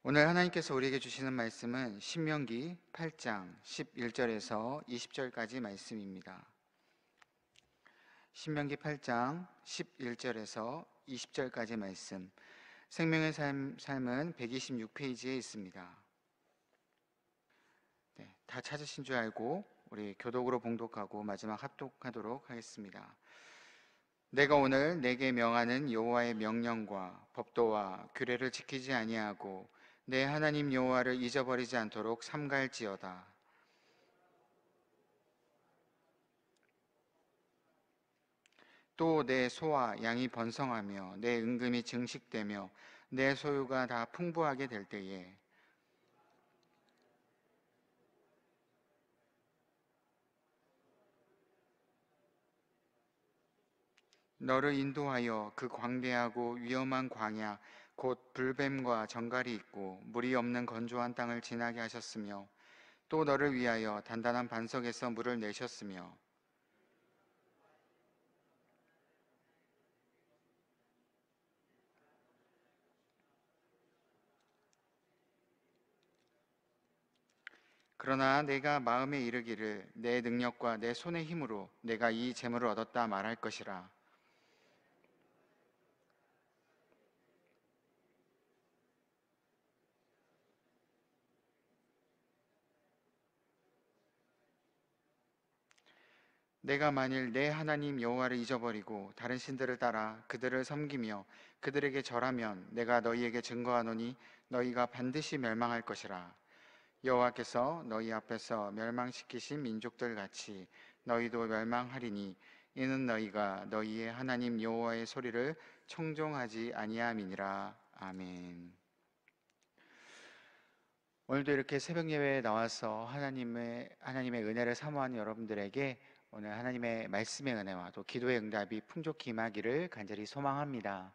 오늘 하나님께서 우리에게 주시는 말씀은 신명기 8장 11절에서 20절까지 말씀입니다. 신명기 8장 11절에서 20절까지 말씀, 생명의 삶은 126페이지에 있습니다. 다 찾으신 줄 알고 우리 교독으로 봉독하고 마지막 합독하도록 하겠습니다. 내가 오늘 내게 명하는 여호와의 명령과 법도와 규례를 지키지 아니하고 내 하나님 여호와를 잊어버리지 않도록 삼갈지어다. 또 내 소와 양이 번성하며 내 은금이 증식되며 내 소유가 다 풍부하게 될 때에 너를 인도하여 그 광대하고 위험한 광야 곧 불뱀과 정갈이 있고 물이 없는 건조한 땅을 지나게 하셨으며 또 너를 위하여 단단한 반석에서 물을 내셨으며 그러나 내가 마음에 이르기를 내 능력과 내 손의 힘으로 내가 이 재물을 얻었다 말할 것이라. 내가 만일 내 하나님 여호와를 잊어버리고 다른 신들을 따라 그들을 섬기며 그들에게 절하면 내가 너희에게 증거하노니 너희가 반드시 멸망할 것이라. 여호와께서 너희 앞에서 멸망시키신 민족들 같이 너희도 멸망하리니 이는 너희가 너희의 하나님 여호와의 소리를 청종하지 아니함이니라. 아멘. 오늘도 이렇게 새벽 예배에 나와서 하나님의 은혜를 사모하는 여러분들에게 오늘 하나님의 말씀의 은혜와 또 기도의 응답이 풍족히 임하기를 간절히 소망합니다.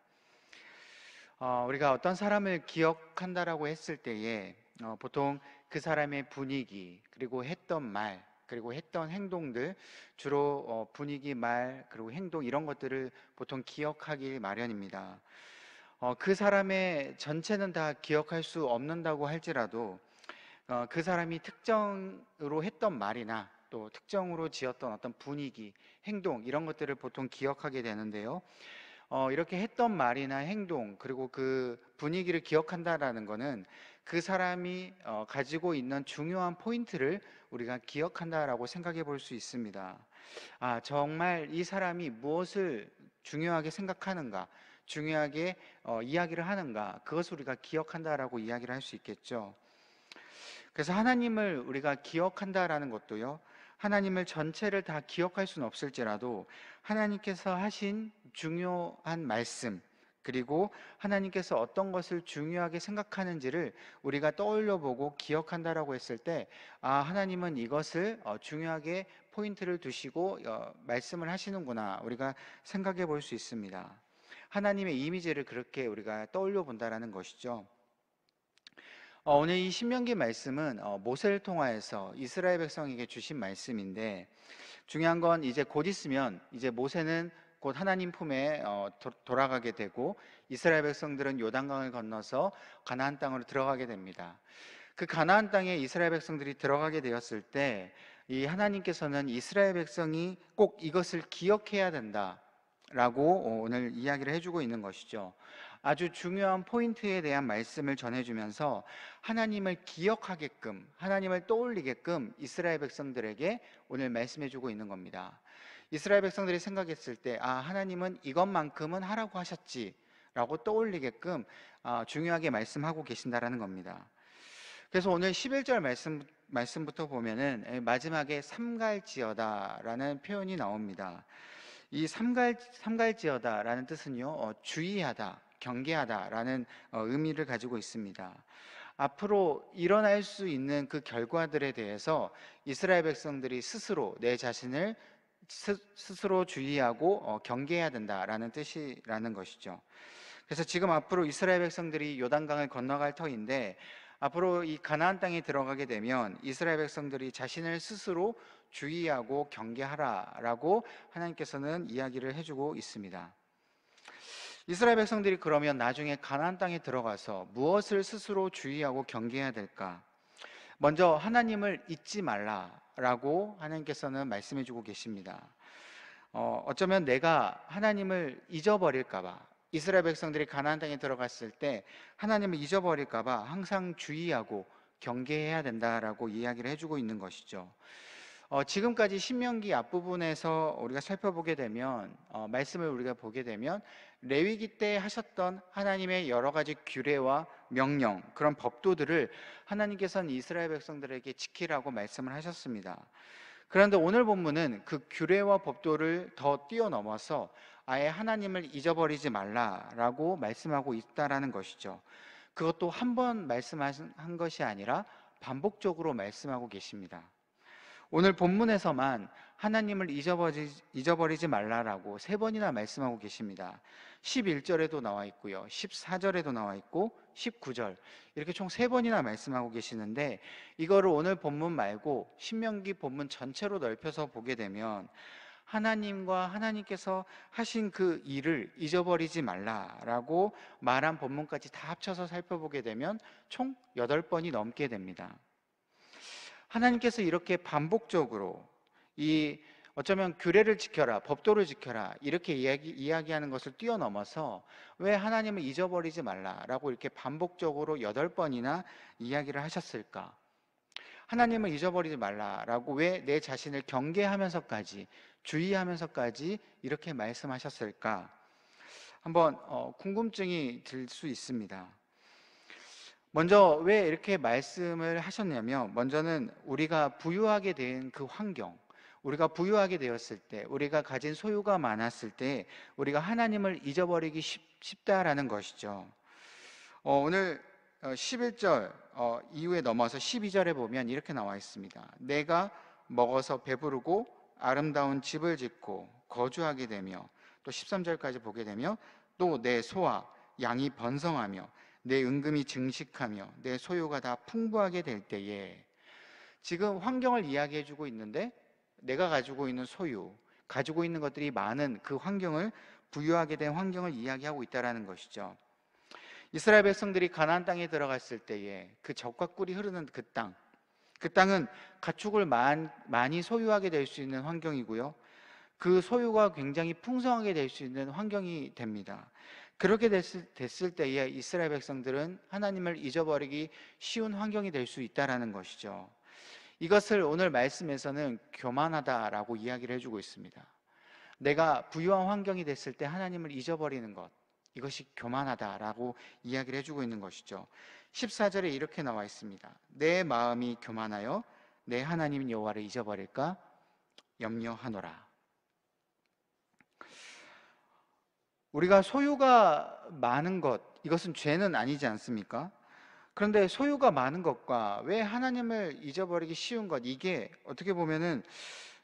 우리가 어떤 사람을 기억한다라고 했을 때에 보통 그 사람의 분위기, 그리고 했던 말, 그리고 했던 행동들, 주로 분위기, 말, 그리고 행동 이런 것들을 보통 기억하기 마련입니다. 그 사람의 전체는 다 기억할 수 없는다고 할지라도 그 사람이 특정으로 했던 말이나 또 특정으로 지었던 어떤 분위기, 행동 이런 것들을 보통 기억하게 되는데요. 이렇게 했던 말이나 행동 그리고 그 분위기를 기억한다라는 거는 그 사람이 가지고 있는 중요한 포인트를 우리가 기억한다라고 생각해 볼 수 있습니다. 정말 이 사람이 무엇을 중요하게 생각하는가, 중요하게 이야기를 하는가, 그것을 우리가 기억한다라고 이야기를 할 수 있겠죠. 그래서 하나님을 우리가 기억한다라는 것도요, 하나님을 전체를 다 기억할 수는 없을지라도 하나님께서 하신 중요한 말씀, 그리고 하나님께서 어떤 것을 중요하게 생각하는지를 우리가 떠올려 보고 기억한다라고 했을 때, 하나님은 이것을 중요하게 포인트를 두시고 말씀을 하시는구나, 우리가 생각해 볼 수 있습니다. 하나님의 이미지를 그렇게 우리가 떠올려 본다라는 것이죠. 오늘 이 신명기 말씀은 모세를 통하여서 이스라엘 백성에게 주신 말씀인데, 중요한 건 이제 곧 있으면 이제 모세는 곧 하나님 품에 돌아가게 되고 이스라엘 백성들은 요단강을 건너서 가나안 땅으로 들어가게 됩니다. 그 가나안 땅에 이스라엘 백성들이 들어가게 되었을 때 이 하나님께서는 이스라엘 백성이 꼭 이것을 기억해야 된다라고 오늘 이야기를 해주고 있는 것이죠. 아주 중요한 포인트에 대한 말씀을 전해주면서 하나님을 기억하게끔, 하나님을 떠올리게끔 이스라엘 백성들에게 오늘 말씀해주고 있는 겁니다. 이스라엘 백성들이 생각했을 때, 하나님은 이것만큼은 하라고 하셨지 라고 떠올리게끔 중요하게 말씀하고 계신다라는 겁니다. 그래서 오늘 11절 말씀부터 보면은 마지막에 삼갈지어다라는 표현이 나옵니다. 이 삼갈지어다라는 뜻은요, 주의하다, 경계하다라는 의미를 가지고 있습니다. 앞으로 일어날 수 있는 그 결과들에 대해서 이스라엘 백성들이 스스로 내 자신을 스스로 주의하고 경계해야 된다라는 뜻이라는 것이죠. 그래서 지금 앞으로 이스라엘 백성들이 요단강을 건너갈 터인데, 앞으로 이 가나안 땅에 들어가게 되면 이스라엘 백성들이 자신을 스스로 주의하고 경계하라라고 하나님께서는 이야기를 해주고 있습니다. 이스라엘 백성들이 그러면 나중에 가나안 땅에 들어가서 무엇을 스스로 주의하고 경계해야 될까? 먼저 하나님을 잊지 말라라고 하나님께서는 말씀해 주고 계십니다. 어쩌면 내가 하나님을 잊어버릴까 봐, 이스라엘 백성들이 가나안 땅에 들어갔을 때 하나님을 잊어버릴까 봐 항상 주의하고 경계해야 된다라고 이야기를 해주고 있는 것이죠. 지금까지 신명기 앞부분에서 우리가 살펴보게 되면, 말씀을 우리가 보게 되면 레위기 때 하셨던 하나님의 여러 가지 규례와 명령, 그런 법도들을 하나님께서는 이스라엘 백성들에게 지키라고 말씀을 하셨습니다. 그런데 오늘 본문은 그 규례와 법도를 더 뛰어넘어서 아예 하나님을 잊어버리지 말라라고 말씀하고 있다라는 것이죠. 그것도 한 번 말씀한 것이 아니라 반복적으로 말씀하고 계십니다. 오늘 본문에서만 하나님을 잊어버리지 말라라고 3번이나 말씀하고 계십니다. 11절에도 나와 있고요, 14절에도 나와 있고 19절, 이렇게 총 3번이나 말씀하고 계시는데, 이거를 오늘 본문 말고 신명기 본문 전체로 넓혀서 보게 되면 하나님과 하나님께서 하신 그 일을 잊어버리지 말라라고 말한 본문까지 다 합쳐서 살펴보게 되면 총 8번이 넘게 됩니다. 하나님께서 이렇게 반복적으로 어쩌면 규례를 지켜라, 법도를 지켜라, 이렇게 이야기하는 것을 뛰어넘어서 왜 하나님을 잊어버리지 말라라고 이렇게 반복적으로 8번이나 이야기를 하셨을까? 하나님을 잊어버리지 말라라고 왜 내 자신을 경계하면서까지, 주의하면서까지 이렇게 말씀하셨을까? 한번 궁금증이 들 수 있습니다. 먼저 왜 이렇게 말씀을 하셨냐면, 먼저는 우리가 부유하게 된 그 환경, 우리가 부유하게 되었을 때, 우리가 가진 소유가 많았을 때 우리가 하나님을 잊어버리기 쉽다라는 것이죠. 오늘 11절 이후에 넘어서 12절에 보면 이렇게 나와 있습니다. 내가 먹어서 배부르고 아름다운 집을 짓고 거주하게 되며, 또 13절까지 보게 되면 또 내 소와 양이 번성하며 내 은금이 증식하며 내 소유가 다 풍부하게 될 때에, 지금 환경을 이야기해 주고 있는데 내가 가지고 있는 소유, 가지고 있는 것들이 많은 그 환경을, 부유하게 된 환경을 이야기하고 있다는 것이죠. 이스라엘 백성들이 가나안 땅에 들어갔을 때에 그 젖과 꿀이 흐르는 그 땅은 가축을 많이 소유하게 될 수 있는 환경이고요, 그 소유가 굉장히 풍성하게 될 수 있는 환경이 됩니다. 그렇게 됐을 때에 이스라엘 백성들은 하나님을 잊어버리기 쉬운 환경이 될 수 있다는 것이죠. 이것을 오늘 말씀에서는 교만하다라고 이야기를 해주고 있습니다. 내가 부유한 환경이 됐을 때 하나님을 잊어버리는 것, 이것이 교만하다라고 이야기를 해주고 있는 것이죠. 14절에 이렇게 나와 있습니다. 내 마음이 교만하여 내 하나님 여호와를 잊어버릴까 염려하노라. 우리가 소유가 많은 것, 이것은 죄는 아니지 않습니까? 그런데 소유가 많은 것과 왜 하나님을 잊어버리기 쉬운 것, 이게 어떻게 보면은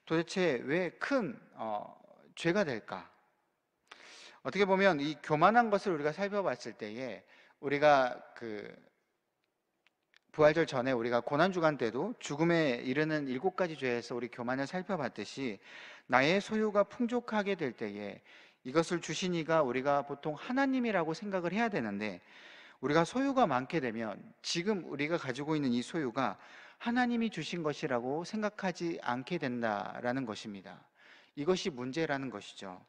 도대체 왜 큰 죄가 될까? 어떻게 보면 이 교만한 것을 우리가 살펴봤을 때에, 우리가 부활절 전에 우리가 고난주간 때도 죽음에 이르는 7가지 죄에서 우리 교만을 살펴봤듯이, 나의 소유가 풍족하게 될 때에 이것을 주신 이가 우리가 보통 하나님이라고 생각을 해야 되는데, 우리가 소유가 많게 되면 지금 우리가 가지고 있는 이 소유가 하나님이 주신 것이라고 생각하지 않게 된다라는 것입니다. 이것이 문제라는 것이죠.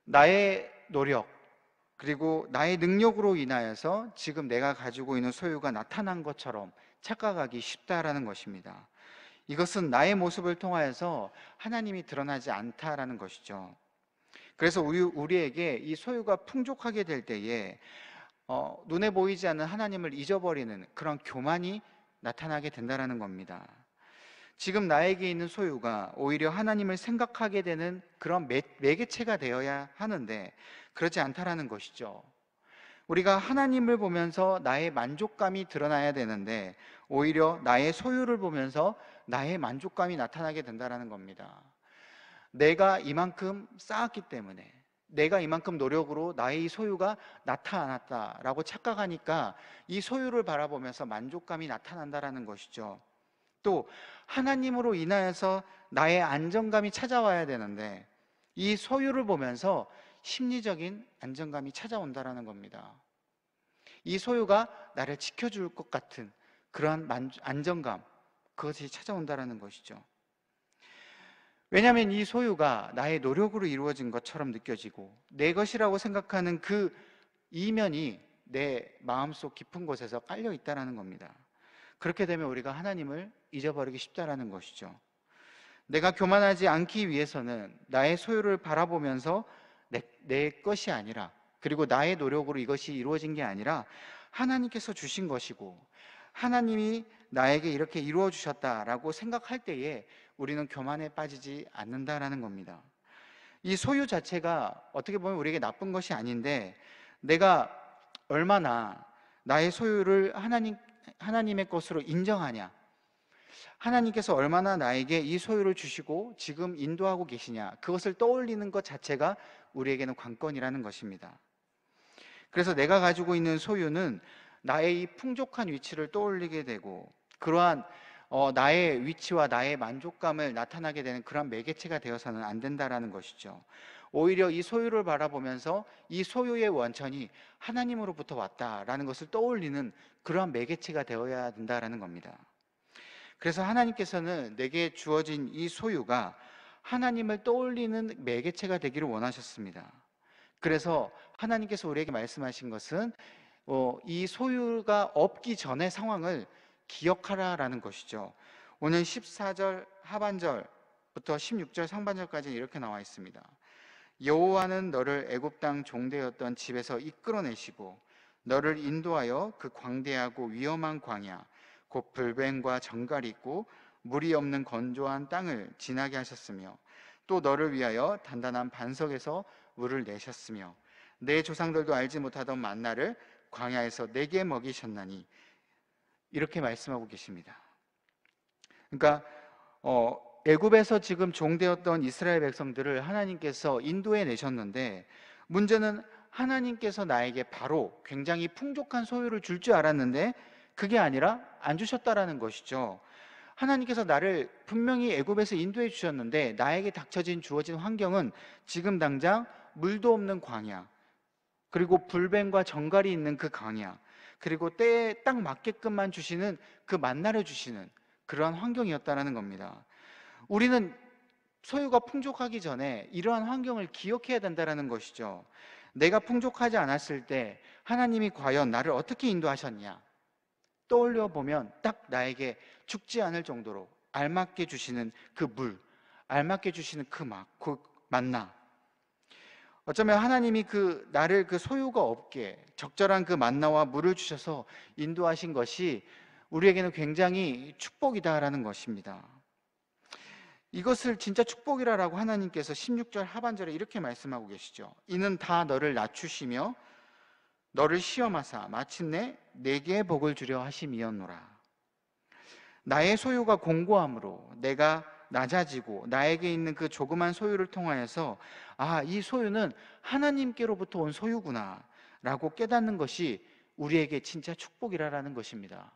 나의 노력, 그리고 나의 능력으로 인하여서 지금 내가 가지고 있는 소유가 나타난 것처럼 착각하기 쉽다라는 것입니다. 이것은 나의 모습을 통하여서 하나님이 드러나지 않다라는 것이죠. 그래서 우리에게 이 소유가 풍족하게 될 때에 눈에 보이지 않는 하나님을 잊어버리는 그런 교만이 나타나게 된다는 겁니다. 지금 나에게 있는 소유가 오히려 하나님을 생각하게 되는 그런 매개체가 되어야 하는데 그렇지 않다라는 것이죠. 우리가 하나님을 보면서 나의 만족감이 드러나야 되는데 오히려 나의 소유를 보면서 나의 만족감이 나타나게 된다는 겁니다. 내가 이만큼 쌓았기 때문에, 내가 이만큼 노력으로 나의 이 소유가 나타났다라고 착각하니까 이 소유를 바라보면서 만족감이 나타난다는 것이죠. 또 하나님으로 인하여서 나의 안정감이 찾아와야 되는데 이 소유를 보면서 심리적인 안정감이 찾아온다라는 겁니다. 이 소유가 나를 지켜줄 것 같은 그러한 안정감, 그것이 찾아온다라는 것이죠. 왜냐하면 이 소유가 나의 노력으로 이루어진 것처럼 느껴지고 내 것이라고 생각하는 그 이면이 내 마음속 깊은 곳에서 깔려 있다라는 겁니다. 그렇게 되면 우리가 하나님을 잊어버리기 쉽다라는 것이죠. 내가 교만하지 않기 위해서는 나의 소유를 바라보면서 내 것이 아니라, 그리고 나의 노력으로 이것이 이루어진 게 아니라 하나님께서 주신 것이고 하나님이 나에게 이렇게 이루어 주셨다라고 생각할 때에 우리는 교만에 빠지지 않는다라는 겁니다. 이 소유 자체가 어떻게 보면 우리에게 나쁜 것이 아닌데, 내가 얼마나 나의 소유를 하나님의 것으로 인정하냐, 하나님께서 얼마나 나에게 이 소유를 주시고 지금 인도하고 계시냐, 그것을 떠올리는 것 자체가 우리에게는 관건이라는 것입니다. 그래서 내가 가지고 있는 소유는 나의 이 풍족한 위치를 떠올리게 되고, 그러한 나의 위치와 나의 만족감을 나타나게 되는 그런 매개체가 되어서는 안 된다라는 것이죠. 오히려 이 소유를 바라보면서 이 소유의 원천이 하나님으로부터 왔다라는 것을 떠올리는 그러한 매개체가 되어야 된다라는 겁니다. 그래서 하나님께서는 내게 주어진 이 소유가 하나님을 떠올리는 매개체가 되기를 원하셨습니다. 그래서 하나님께서 우리에게 말씀하신 것은 이 소유가 없기 전의 상황을 기억하라라는 것이죠. 오늘 14절 하반절부터 16절 상반절까지 이렇게 나와 있습니다. 여호와는 너를 애굽 땅 종되었던 집에서 이끌어내시고 너를 인도하여 그 광대하고 위험한 광야 곧 불뱀과 정갈이 있고 물이 없는 건조한 땅을 지나게 하셨으며, 또 너를 위하여 단단한 반석에서 물을 내셨으며 내 조상들도 알지 못하던 만나를 광야에서 내게 먹이셨나니, 이렇게 말씀하고 계십니다. 그러니까 애굽에서 지금 종되었던 이스라엘 백성들을 하나님께서 인도해 내셨는데, 문제는 하나님께서 나에게 바로 굉장히 풍족한 소유를 줄 줄 알았는데 그게 아니라 안 주셨다라는 것이죠. 하나님께서 나를 분명히 애굽에서 인도해 주셨는데 나에게 주어진 환경은 지금 당장 물도 없는 광야, 그리고 불뱀과 정갈이 있는 그 광야, 그리고 때에 딱 맞게끔만 주시는 그 만나를 주시는 그러한 환경이었다라는 겁니다. 우리는 소유가 풍족하기 전에 이러한 환경을 기억해야 된다라는 것이죠. 내가 풍족하지 않았을 때 하나님이 과연 나를 어떻게 인도하셨냐 떠올려 보면 딱 나에게 죽지 않을 정도로 알맞게 주시는 그 물, 알맞게 주시는 그 만나, 어쩌면 하나님이 나를 그 소유가 없게 적절한 그 만나와 물을 주셔서 인도하신 것이 우리에게는 굉장히 축복이다라는 것입니다. 이것을 진짜 축복이라고 하나님께서 16절 하반절에 이렇게 말씀하고 계시죠. 이는 다 너를 낮추시며 너를 시험하사 마침내 내게 복을 주려 하심이었노라. 나의 소유가 공고함으로 내가 낮아지고 나에게 있는 그 조그만 소유를 통하여서 이 소유는 하나님께로부터 온 소유구나 라고 깨닫는 것이 우리에게 진짜 축복이라는 것입니다.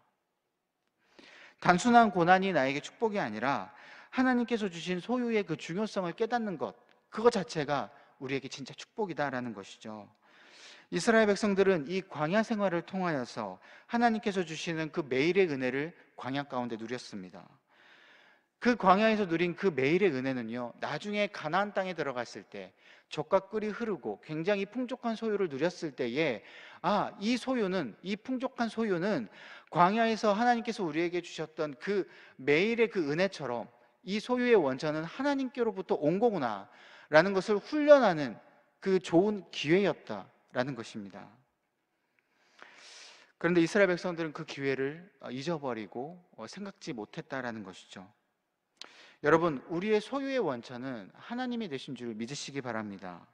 단순한 고난이 나에게 축복이 아니라 하나님께서 주신 소유의 그 중요성을 깨닫는 것, 그것 자체가 우리에게 진짜 축복이다라는 것이죠. 이스라엘 백성들은 이 광야 생활을 통하여서 하나님께서 주시는 그 매일의 은혜를 광야 가운데 누렸습니다. 그 광야에서 누린 그 매일의 은혜는요, 나중에 가나안 땅에 들어갔을 때 젖과 꿀이 흐르고 굉장히 풍족한 소유를 누렸을 때에 이 풍족한 소유는 광야에서 하나님께서 우리에게 주셨던 그 매일의 그 은혜처럼 이 소유의 원천은 하나님께로부터 온 거구나 라는 것을 훈련하는 그 좋은 기회였다라는 것입니다. 그런데 이스라엘 백성들은 그 기회를 잊어버리고 생각지 못했다라는 것이죠. 여러분, 우리의 소유의 원천은 하나님이 되신 줄 믿으시기 바랍니다.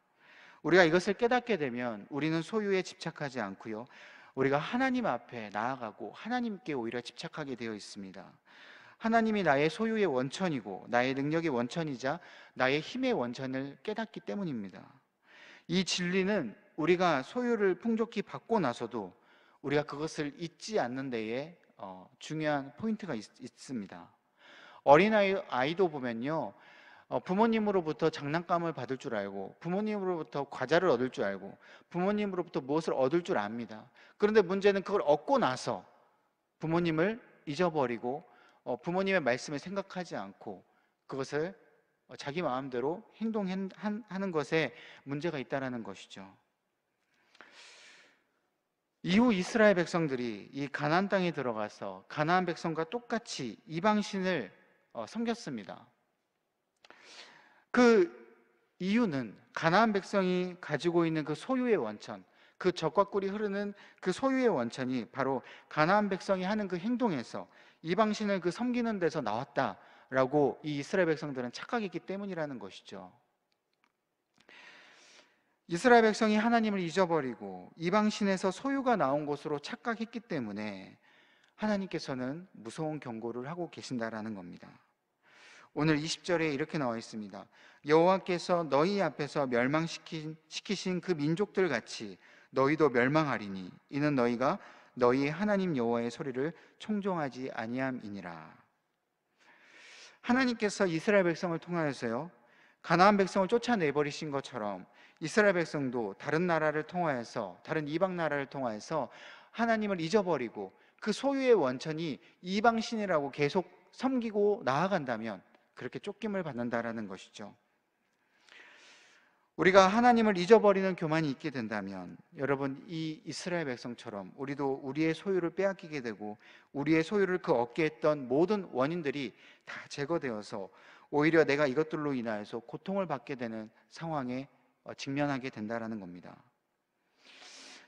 우리가 이것을 깨닫게 되면 우리는 소유에 집착하지 않고요, 우리가 하나님 앞에 나아가고 하나님께 오히려 집착하게 되어 있습니다. 하나님이 나의 소유의 원천이고 나의 능력의 원천이자 나의 힘의 원천을 깨닫기 때문입니다. 이 진리는 우리가 소유를 풍족히 받고 나서도 우리가 그것을 잊지 않는 데에 중요한 포인트가 있습니다. 어린아이도 보면요, 부모님으로부터 장난감을 받을 줄 알고, 부모님으로부터 과자를 얻을 줄 알고, 부모님으로부터 무엇을 얻을 줄 압니다. 그런데 문제는 그걸 얻고 나서 부모님을 잊어버리고 부모님의 말씀을 생각하지 않고 그것을 자기 마음대로 행동하는 것에 문제가 있다는 것이죠. 이후 이스라엘 백성들이 이 가나안 땅에 들어가서 가나안 백성과 똑같이 이방신을 섬겼습니다. 그 이유는 가나안 백성이 가지고 있는 그 소유의 원천, 그 젖과 꿀이 흐르는 그 소유의 원천이 바로 가나안 백성이 하는 그 행동에서 이방신을 그 섬기는 데서 나왔다라고 이 이스라엘 백성들은 착각했기 때문이라는 것이죠. 이스라엘 백성이 하나님을 잊어버리고 이방신에서 소유가 나온 것으로 착각했기 때문에 하나님께서는 무서운 경고를 하고 계신다라는 겁니다. 오늘 20절에 이렇게 나와 있습니다. 여호와께서 너희 앞에서 멸망시키신 그 민족들 같이 너희도 멸망하리니 이는 너희가 너희 하나님 여호와의 소리를 청종하지 아니함이니라. 하나님께서 이스라엘 백성을 통하여서요, 가나안 백성을 쫓아내버리신 것처럼 이스라엘 백성도 다른 나라를 통하여서, 다른 이방 나라를 통하여서 하나님을 잊어버리고 그 소유의 원천이 이방신이라고 계속 섬기고 나아간다면 그렇게 쫓김을 받는다라는 것이죠. 우리가 하나님을 잊어버리는 교만이 있게 된다면 여러분, 이 이스라엘 백성처럼 우리도 우리의 소유를 빼앗기게 되고 우리의 소유를 그 얻게 했던 모든 원인들이 다 제거되어서 오히려 내가 이것들로 인하여서 고통을 받게 되는 상황에 직면하게 된다라는 겁니다.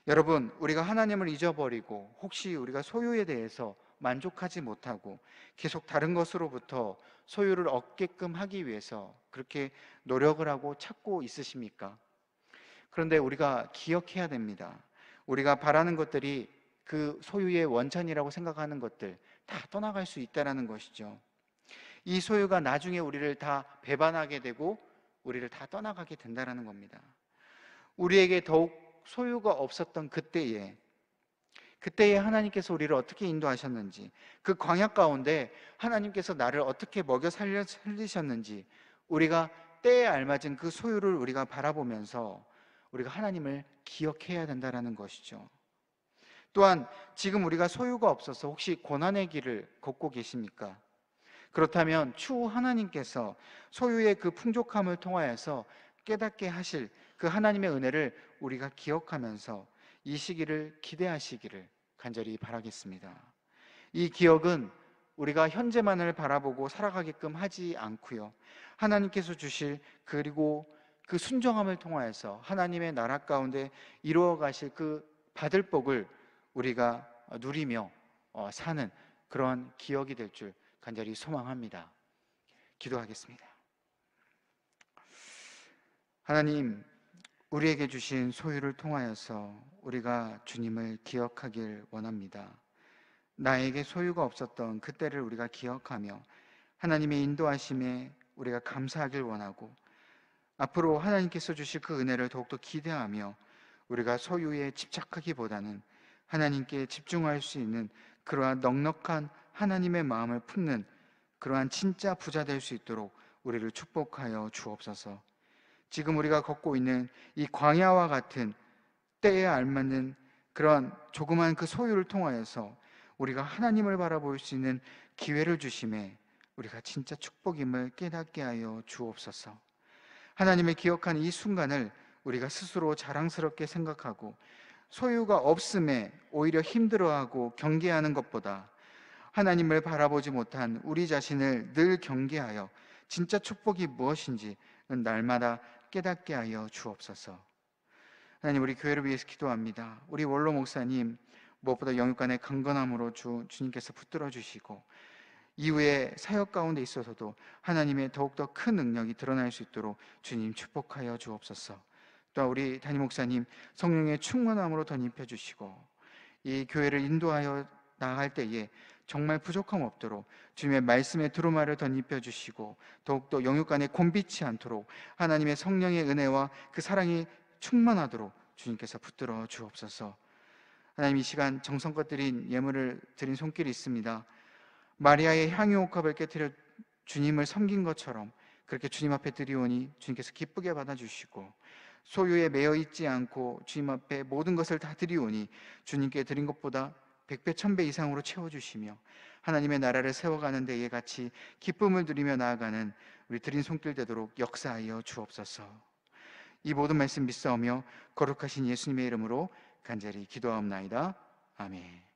여러분, 우리가 하나님을 잊어버리고 혹시 우리가 소유에 대해서 만족하지 못하고 계속 다른 것으로부터 소유를 얻게끔 하기 위해서 그렇게 노력을 하고 찾고 있으십니까? 그런데 우리가 기억해야 됩니다. 우리가 바라는 것들이 그 소유의 원천이라고 생각하는 것들 다 떠나갈 수 있다는 것이죠. 이 소유가 나중에 우리를 다 배반하게 되고 우리를 다 떠나가게 된다는 겁니다. 우리에게 더욱 소유가 없었던 그때에 하나님께서 우리를 어떻게 인도하셨는지, 그 광야 가운데 하나님께서 나를 어떻게 먹여 살리셨는지 우리가 때에 알맞은 그 소유를 우리가 바라보면서 우리가 하나님을 기억해야 된다는 것이죠. 또한 지금 우리가 소유가 없어서 혹시 고난의 길을 걷고 계십니까? 그렇다면 추후 하나님께서 소유의 그 풍족함을 통하여서 깨닫게 하실 그 하나님의 은혜를 우리가 기억하면서 이 시기를 기대하시기를 간절히 바라겠습니다. 이 기억은 우리가 현재만을 바라보고 살아가게끔 하지 않고요, 하나님께서 주실 그리고 그 순종함을 통하여서 하나님의 나라 가운데 이루어 가실 그 받을 복을 우리가 누리며 사는 그런 기억이 될 줄 간절히 소망합니다. 기도하겠습니다. 하나님, 우리에게 주신 소유를 통하여서 우리가 주님을 기억하길 원합니다. 나에게 소유가 없었던 그때를 우리가 기억하며 하나님의 인도하심에 우리가 감사하길 원하고 앞으로 하나님께서 주실 그 은혜를 더욱더 기대하며 우리가 소유에 집착하기보다는 하나님께 집중할 수 있는 그러한 넉넉한 하나님의 마음을 품는 그러한 진짜 부자 될 수 있도록 우리를 축복하여 주옵소서. 지금 우리가 걷고 있는 이 광야와 같은 때에 알맞는 그런 조그만 그 소유를 통하여서 우리가 하나님을 바라볼 수 있는 기회를 주심에 우리가 진짜 축복임을 깨닫게 하여 주옵소서. 하나님을 기억하는 이 순간을 우리가 스스로 자랑스럽게 생각하고 소유가 없음에 오히려 힘들어하고 경계하는 것보다 하나님을 바라보지 못한 우리 자신을 늘 경계하여 진짜 축복이 무엇인지 날마다 깨닫게 하여 주옵소서. 하나님, 우리 교회를 위해서 기도합니다. 우리 원로 목사님 무엇보다 영육간의 강건함으로 주님께서 붙들어 주시고 이후에 사역 가운데 있어서도 하나님의 더욱더 큰 능력이 드러날 수 있도록 주님 축복하여 주옵소서. 또 우리 담임 목사님 성령의 충만함으로 덧입혀 주시고 이 교회를 인도하여 나아갈 때에 정말 부족함 없도록 주님의 말씀의 두루마를 덧입혀 주시고 더욱더 영육간에 곤비치 않도록 하나님의 성령의 은혜와 그 사랑이 충만하도록 주님께서 붙들어 주옵소서. 하나님, 이 시간 정성껏 드린 예물을 드린 손길이 있습니다. 마리아의 향유옥합을 깨뜨려 주님을 섬긴 것처럼 그렇게 주님 앞에 드리오니 주님께서 기쁘게 받아주시고, 소유에 매여 있지 않고 주님 앞에 모든 것을 다 드리오니 주님께 드린 것보다 100배, 1000배 이상으로 채워주시며 하나님의 나라를 세워가는 데에 같이 기쁨을 누리며 나아가는 우리 드린 손길 되도록 역사하여 주옵소서. 이 모든 말씀 믿사오며 거룩하신 예수님의 이름으로 간절히 기도하옵나이다. 아멘.